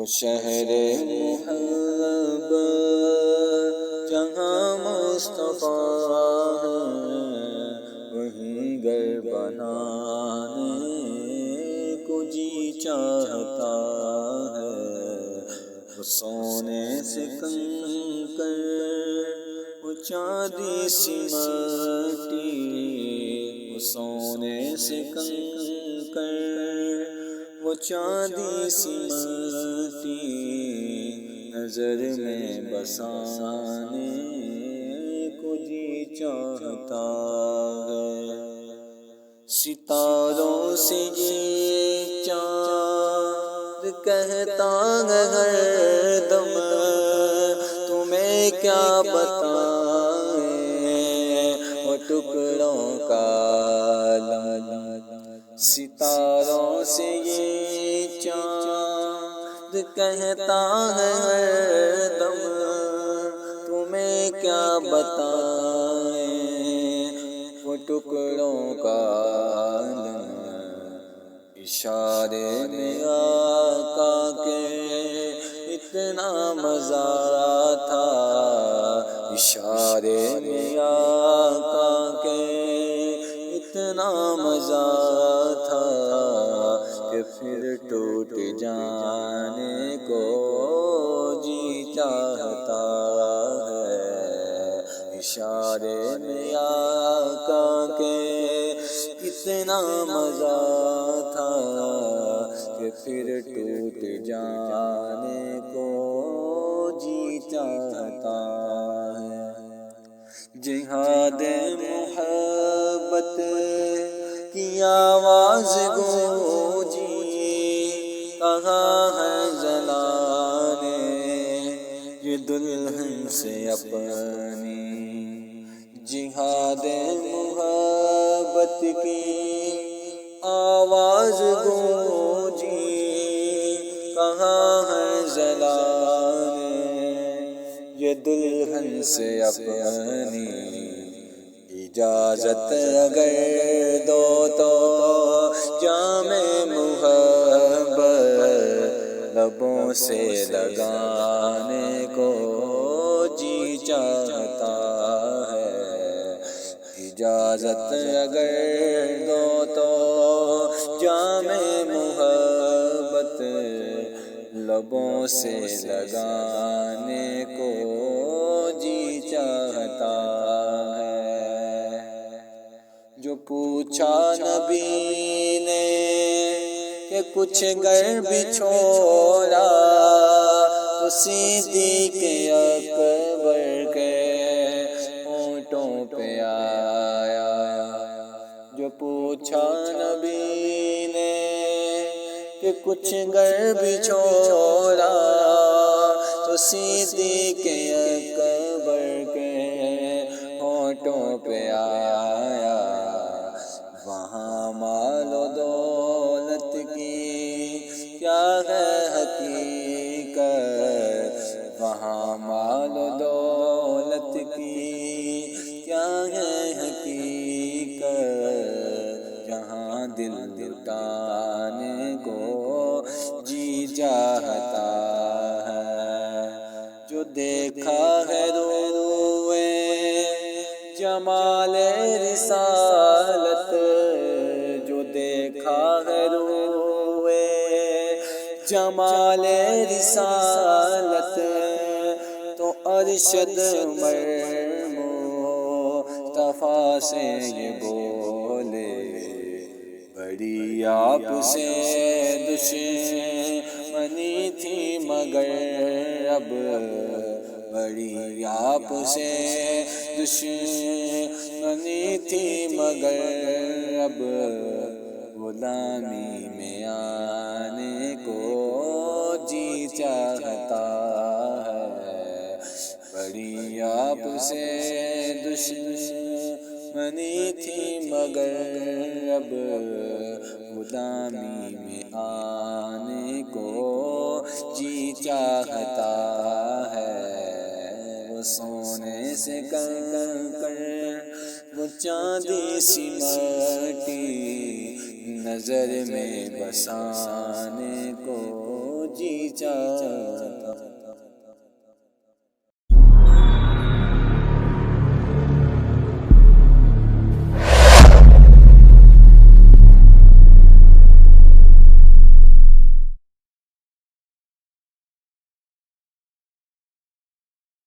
وہ شہر محبت جہاں مصطفیٰ ہے، وہیں گھر بنانے کو جی چاہتا ہے۔ وہ سونے سے کنکر، وہ چاندی سی مٹی، وہ سونے سے کنکر، وہ چاندی سی مٹی، نظر میں بسانے کو جی چاہتا ہے۔ ستاروں سے یہ چاند کہتا ہے ہر دم، تمہیں کیا بتائیں وہ ٹکڑوں کا عالم۔ ستاروں سے یہ چاند کہتا ہے ہر دم، تمہیں کیا بتائیں وہ ٹکڑوں کا عالم۔ اشارے میں آقا کے اتنا مزہ تھا، اشارے میں آقا کے اتنا مزہ تھا کہ پھر ٹوٹ جانے کو جی چاہتا ہے۔ اشارے میں آقا کے اتنا مزہ تھا کہ پھر ٹوٹ جانے کو جی چاہتا ہے۔ جہاد محبت کی آواز گونجی، کہاں ہے جلانے یہ دلہن سے اپنی۔ جہاد محبت کی آواز گونجی، کہاں ہے جلانے یہ دلہن سے اپنی۔ اجازت اگر دو تو جام محبت لبوں سے لگانے کو جی چاہتا ہے۔ اجازت اگر دو تو جام محبت لبوں سے لگانے کو جی چاہتا ہے۔ جو پوچھا نبی نے کہ کچھ گر بھی چھوڑا، تو صدیق اکبر کے ہونٹوں پہ آیا۔ جو پوچھا نبی نے کہ کچھ گر بھی چھوڑا، تو صدیق اکبر کے ہونٹوں پہ آیا۔ وہاں مال و دولت کی کیا ہے حقیقت، وہاں مال و دولت کی کیا ہے حقیقت، جہاں دل لٹانے کو جی چاہتا ہے۔ جو دیکھا ہے روئے جمال رسالت، جو دیکھا ہے روئے جمال رسالت، تو ارشد مصطفیٰ سے یہ بولے، بڑی آپ سے دشمنی تھی مگر اب، بڑی آپ سے دشمنی تھی مگر اب، غلامی میں آنے کو جی چاہتا ہے۔ بڑی آپ سے دشمنی تھی مگر اب، غلامی میں آنے کو جی چاہتا ہے۔ وہ سونے سے کنکر، وہ چاندی سی مٹی، نظر میں بسانے کو جی چاہتا